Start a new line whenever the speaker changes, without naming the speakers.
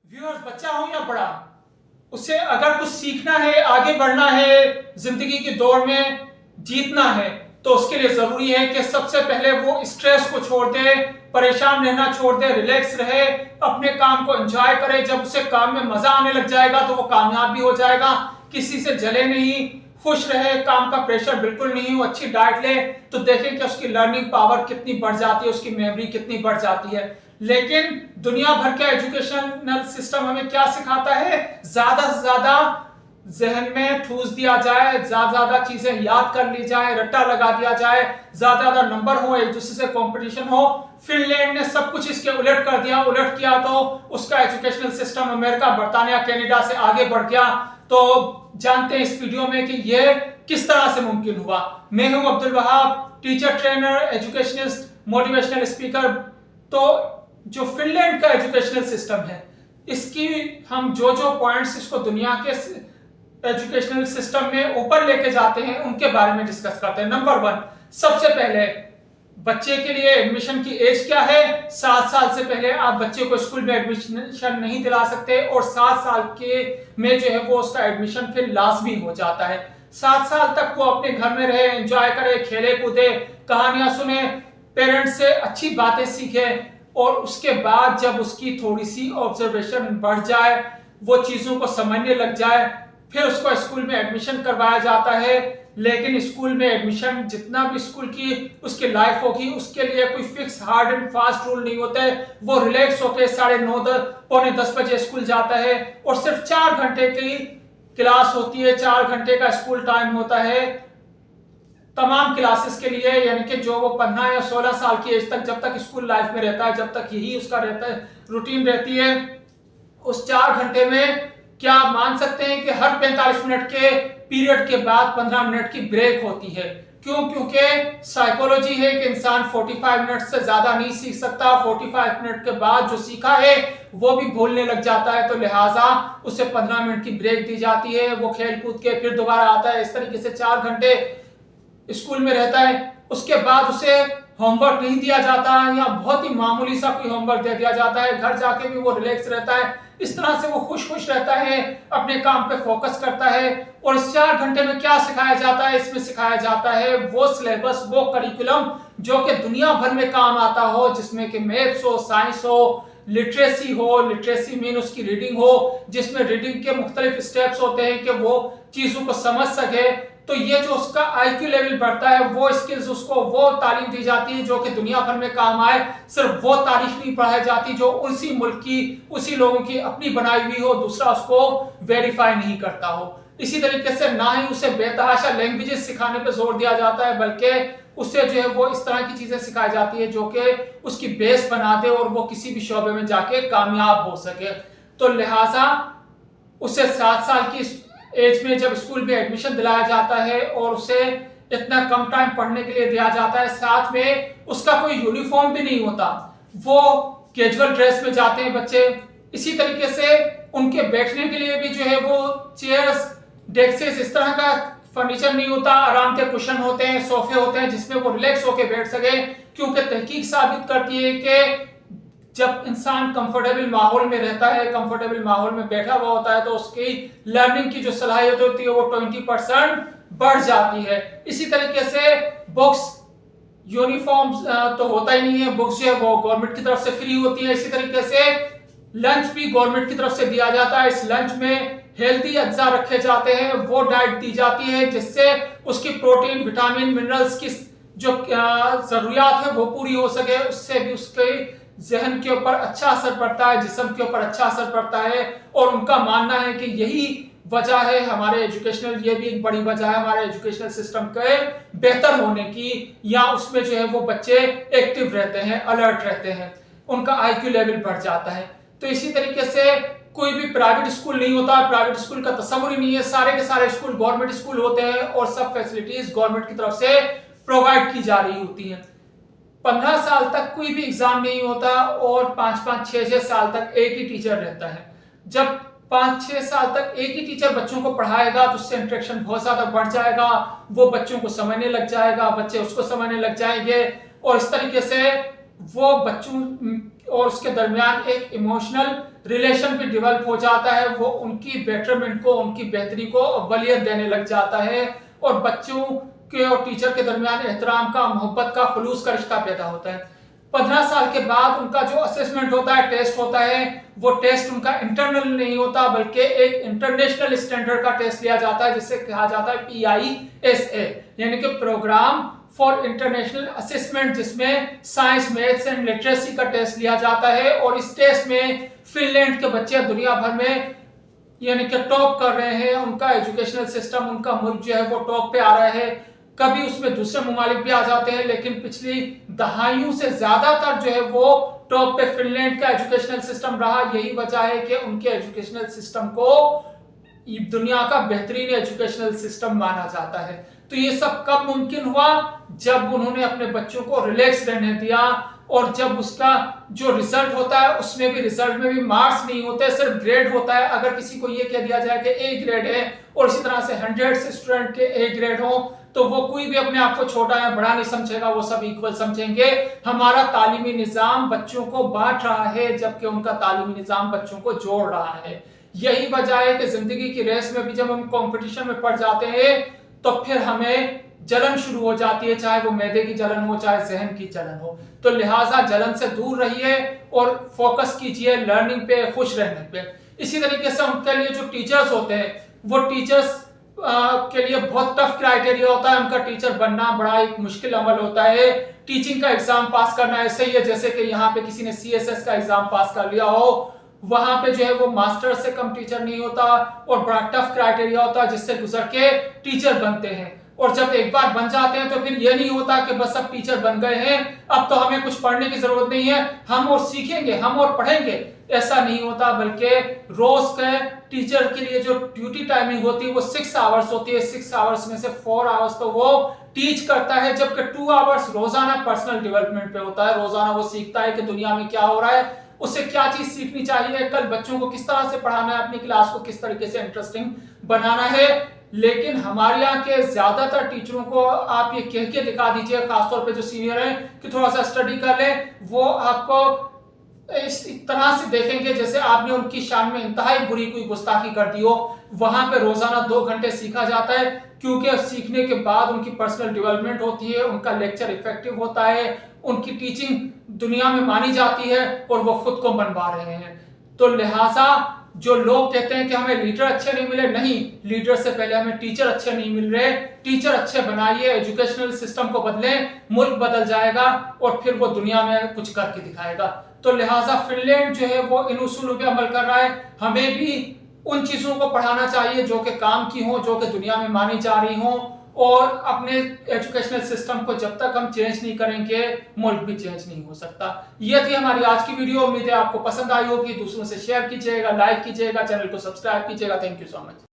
Viewers, बच्चा हो या बड़ा, उसे अगर कुछ सीखना है, आगे बढ़ना है, जिंदगी की दौड़ में जीतना है, तो उसके लिए जरूरी है कि सबसे पहले वो स्ट्रेस को छोड़ दे, परेशान रहना छोड़ दे, रिलैक्स रहे, अपने काम को एंजॉय करे। जब उसे काम में मजा आने लग जाएगा तो वो कामयाब भी हो जाएगा। किसी से जले नहीं, खुश रहे, काम का प्रेशर बिल्कुल नहीं हो, अच्छी डाइट ले, तो देखें कि उसकी लर्निंग पावर कितनी बढ़ जाती है, उसकी मेमोरी कितनी बढ़ जाती है। लेकिन दुनिया भर का एजुकेशनल सिस्टम हमें क्या सिखाता है? ज्यादा से ज्यादा जहन में ठूस दिया जाए, ज्यादा ज्यादा चीजें याद कर ली जाए, रट्टा लगा दिया जाए, ज्यादा ज्यादा नंबर हो, एक दूसरे से कंपटीशन हो। फिनलैंड ने सब कुछ इसके उलट कर दिया। उलट किया तो उसका एजुकेशनल सिस्टम अमेरिका, बर्तानिया, कनाडा से आगे बढ़ गया। तो जानते हैं इस वीडियो में कि यह किस तरह से मुमकिन हुआ। मैं हूं Abdul Wahab, teacher, trainer, educationist, motivational speaker. तो जो फिनलैंड का एजुकेशनल सिस्टम है, इसकी हम जो जो पॉइंट्स इसको दुनिया के एजुकेशनल सिस्टम में ऊपर लेके जाते हैं उनके बारे में डिस्कस करते हैं। नंबर 1, सबसे पहले बच्चे के लिए एडमिशन की एज क्या है? 7 साल से पहले आप बच्चे को स्कूल में एडमिशन नहीं दिला सकते, और 7 साल के में जो है वो उसका एडमिशन फिर लाजमी हो जाता है। 7 साल तक वो अपने घर में रहे, एंजॉय करे, खेले कूदे, कहानियां सुने, पेरेंट्स से अच्छी बातें सीखे, और उसके बाद जब उसकी थोड़ी सी ऑब्जर्वेशन बढ़ जाए, वो चीजों को समझने लग जाए, फिर उसको स्कूल में एडमिशन करवाया जाता है। लेकिन स्कूल में एडमिशन, जितना भी स्कूल की उसकी लाइफ होगी, उसके लिए कोई fix hard and fast rule नहीं होता है। वो रिलैक्स होकर 9:30 पौने 10 बजे स्कूल जाता है, और सिर्फ 4 घंटे की क्लास होती है, 4 घंटे का स्कूल टाइम होता है तमाम क्लासेस के लिए। यानी कि जो वो 15 या 16 साल की एज तक, जब तक स्कूल लाइफ में रहता है, जब तक यही उसका रहता है, रूटीन रहती है, उस 4 घंटे में क्या आप मान सकते हैं कि हर 45 मिनट के पीरियड के बाद 15 मिनट की ब्रेक होती है। क्यों? क्योंकि साइकोलॉजी है कि इंसान 45 मिनट से ज्यादा नहीं सीख सकता। 45 मिनट के बाद जो सीखा है वो भी भूलने लग जाता है, तो लिहाजा उसे 15 मिनट की ब्रेक दी जाती है। वो खेल कूद के फिर दोबारा आता है। इस तरीके से 4 घंटे स्कूल में रहता है। उसके बाद उसे होमवर्क नहीं दिया जाता, या बहुत ही मामूली सा कोई होमवर्क दे दिया जाता है। घर जाके भी वो रिलैक्स रहता है। इस तरह से वो खुश खुश रहता है, अपने काम पे फोकस करता है। और इस 4 घंटे में क्या सिखाया जाता है? इसमें सिखाया जाता है वो सिलेबस, वो करिकुलम जो कि दुनिया भर में काम आता हो, जिसमें कि मैथ्स हो, साइंस हो, लिटरेसी हो। लिटरेसी मीन उसकी रीडिंग हो, जिसमें रीडिंग के मुख्तलिफ स्टेप्स होते हैं कि वो चीजों को समझ सके। तो ये जो उसका आईक्यू लेवल बढ़ता है, वो स्किल्स उसको, वो तालीम दी जाती है जो कि दुनिया भर में काम आए। सिर्फ वो तारीख नहीं पढ़ाई जाती जो उसी मुल्क की, उसी लोगों की अपनी बनाई हुई हो, दूसरा उसको वेरीफाई नहीं करता हो। इसी तरीके से ना ही उसे बेतहाशा लैंग्वेजेस सिखाने पर जोर दिया जाता है, बल्कि उससे जो है वो इस तरह की चीजें सिखाई जाती है जो कि उसकी बेस बना दे और वो किसी भी शोबे में जाके कामयाब हो सके। तो लिहाजा उसे 7 साल की एज में जब स्कूल में एडमिशन दिलाया जाता है, और उसे इतना कम टाइम पढ़ने के लिए दिया जाता है, साथ में उसका कोई यूनिफॉर्म भी नहीं होता, वो कैजुअल ड्रेस में जाते हैं बच्चे। इसी तरीके से उनके बैठने के लिए भी जो है वो चेयर्स, डेस्केस, इस तरह का फर्नीचर नहीं होता। आराम के कुशन होते हैं, सोफे होते हैं, जिसमें वो रिलैक्स होकर बैठ सके। क्योंकि तहकीक साबित करती है कि जब इंसान कंफर्टेबल माहौल में रहता है, कंफर्टेबल माहौल में बैठा हुआ होता है, तो उसकी लर्निंग की जो सलाहियत होती है वो 20% बढ़ जाती है। इसी तरीके से बुक्स, यूनिफॉर्म तो होता ही नहीं है, बुक्स जो है वो गवर्नमेंट की तरफ से फ्री होती है। इसी तरीके से लंच भी गवर्नमेंट की तरफ से दिया जाता है। इस लंच में हेल्दी अज्जा रखे जाते हैं, वो डाइट दी जाती है जिससे उसकी प्रोटीन, विटामिन, मिनरल्स की जो जरूरियात है वो पूरी हो सके। उससे भी उसके जहन के ऊपर अच्छा असर पड़ता है, जिस्म के ऊपर अच्छा असर पड़ता है। और उनका मानना है कि यही वजह है हमारे एजुकेशनल, ये भी एक बड़ी वजह है हमारे एजुकेशनल सिस्टम के बेहतर होने की, या उसमें जो है वो बच्चे एक्टिव रहते हैं, अलर्ट रहते हैं, उनका आईक्यू लेवल बढ़ जाता है। तो इसी तरीके से कोई भी प्राइवेट स्कूल नहीं होता, प्राइवेट स्कूल का तस्वुर ही नहीं है। सारे के सारे स्कूल गवर्नमेंट स्कूल होते हैं, और सब फैसिलिटीज गवर्नमेंट की तरफ से प्रोवाइड की जा रही होती हैं। 15 साल तक कोई भी एग्जाम नहीं होता, और 5-5, 6-6 साल तक एक ही टीचर रहता है। जब 5-6 साल तक एक ही टीचर बच्चों को पढ़ाएगा तो उससे इंटरेक्शन बहुत ज्यादा बढ़ जाएगा, वो बच्चों को समझने लग जाएगा, बच्चे उसको समझने लग जाएंगे, और इस तरीके से वो बच्चों और उसके दरमियान एक इमोशनल रिलेशन भी डेवलप हो जाता है। वो उनकी बेटरमेंट को, उनकी बेहतरी को अव्वलियत देने लग जाता है और बच्चों के और टीचर के दरमियान एहतराम का, मोहब्बत का, खुलूस का रिश्ता पैदा होता है। 15 साल के बाद उनका जो असेसमेंट होता है, टेस्ट होता है, वो टेस्ट उनका इंटरनल नहीं होता बल्कि एक इंटरनेशनल स्टैंडर्ड का टेस्ट लिया जाता है जिसे कहा जाता है PISA, यानी कि प्रोग्राम फॉर इंटरनेशनल असेसमेंट, जिसमें साइंस, मैथ्स एंड लिटरेसी का टेस्ट लिया जाता है। और इस टेस्ट में फिनलैंड के बच्चे दुनिया भर में यानी कि टॉप कर रहे हैं। उनका एजुकेशनल सिस्टम, उनका मुल्क जो है वो टॉप पे आ रहा है। कभी उसमें दूसरे ममालिक भी आ जाते हैं, लेकिन पिछली दहाइयों से ज्यादातर जो है वो टॉप पे फिनलैंड का एजुकेशनल सिस्टम रहा। यही वजह है कि उनके एजुकेशनल सिस्टम को दुनिया का बेहतरीन एजुकेशनल सिस्टम माना जाता है। तो ये सब कब मुमकिन हुआ? जब उन्होंने अपने बच्चों को रिलैक्स रहने दिया और जब उसका जो रिजल्ट होता है उसमें भी, रिजल्ट में भी मार्क्स नहीं होते, सिर्फ ग्रेड होता है। अगर किसी को ये कह दिया जाए कि A ग्रेड है और इसी तरह से 100 से स्टूडेंट के A ग्रेड हो, तो वो कोई भी अपने आप को छोटा या बड़ा नहीं समझेगा, वो सब इक्वल समझेंगे। हमारा तालीमी निजाम बच्चों को बांट रहा है जबकि उनका तालीमी निजाम बच्चों को जोड़ रहा है। यही वजह है कि जिंदगी की रेस में भी जब हम कंपटीशन में पड़ जाते हैं तो फिर हमें जलन शुरू हो जाती है, चाहे वो मैदे की जलन हो, चाहे जहन की जलन हो। तो लिहाजा जलन से दूर रहिए और फोकस कीजिए लर्निंग पे, खुश रहने पे। इसी तरीके से उनके लिए जो टीचर्स होते हैं, वो टीचर्स के लिए बहुत टफ क्राइटेरिया होता है। उनका टीचर बनना बड़ा एक मुश्किल अमल होता है। टीचिंग का एग्जाम पास करना ऐसे ही है जैसे कि यहाँ पे किसी ने CSS का एग्जाम पास कर लिया हो। वहां पे जो है वो मास्टर से कम टीचर नहीं होता और बड़ा टफ क्राइटेरिया होता है जिससे गुजर के टीचर बनते हैं। और जब एक बार बन जाते हैं तो फिर ये नहीं होता कि बस अब टीचर बन गए हैं, अब तो हमें कुछ पढ़ने की जरूरत नहीं है, हम और सीखेंगे, हम और पढ़ेंगे। ऐसा नहीं होता, बल्कि रोज के टीचर के लिए जो ड्यूटी टाइमिंग होती है वो 6 आवर्स होती है। 6 आवर्स में से 4 आवर्स तो वो टीच करता है, जबकि 2 आवर्स रोजाना पर्सनल डेवलपमेंट पे होता है। रोजाना वो सीखता है कि दुनिया में क्या हो रहा है, उससे क्या चीज सीखनी चाहिए, कल बच्चों को किस तरह से पढ़ाना है, अपनी क्लास को किस तरीके से इंटरेस्टिंग बनाना है। लेकिन हमारे यहाँ के ज्यादातर टीचरों को आप ये कह के दिखा दीजिए, खासतौर पे जो सीनियर हैं, कि थोड़ा सा स्टडी कर ले, वो आपको इस तरह से देखेंगे जैसे आपने उनकी शान में इंतहाई बुरी कोई गुस्ताखी कर दी हो। वहां पे रोजाना 2 घंटे सीखा जाता है क्योंकि सीखने के बाद उनकी पर्सनल डेवलपमेंट होती है, उनका लेक्चर इफेक्टिव होता है, उनकी टीचिंग दुनिया में मानी जाती है और वो खुद को मनवा रहे हैं। तो लिहाजा जो लोग कहते हैं कि हमें लीडर अच्छे नहीं मिले, नहीं, लीडर से पहले हमें टीचर अच्छे नहीं मिल रहे। टीचर अच्छे बनाइए, एजुकेशनल सिस्टम को बदलें, मुल्क बदल जाएगा और फिर वो दुनिया में कुछ करके दिखाएगा। तो लिहाजा फिनलैंड जो है वो इन उसूलों पे अमल कर रहा है। हमें भी उन चीजों को पढ़ाना चाहिए जो कि काम की हो, जो कि दुनिया में मानी जा रही हो। और अपने एजुकेशनल सिस्टम को जब तक हम चेंज नहीं करेंगे, मुल्क भी चेंज नहीं हो सकता। यह थी हमारी आज की वीडियो। उम्मीद है आपको पसंद आई होगी। दूसरों से शेयर कीजिएगा, लाइक कीजिएगा, चैनल को सब्सक्राइब कीजिएगा। Thank you so much.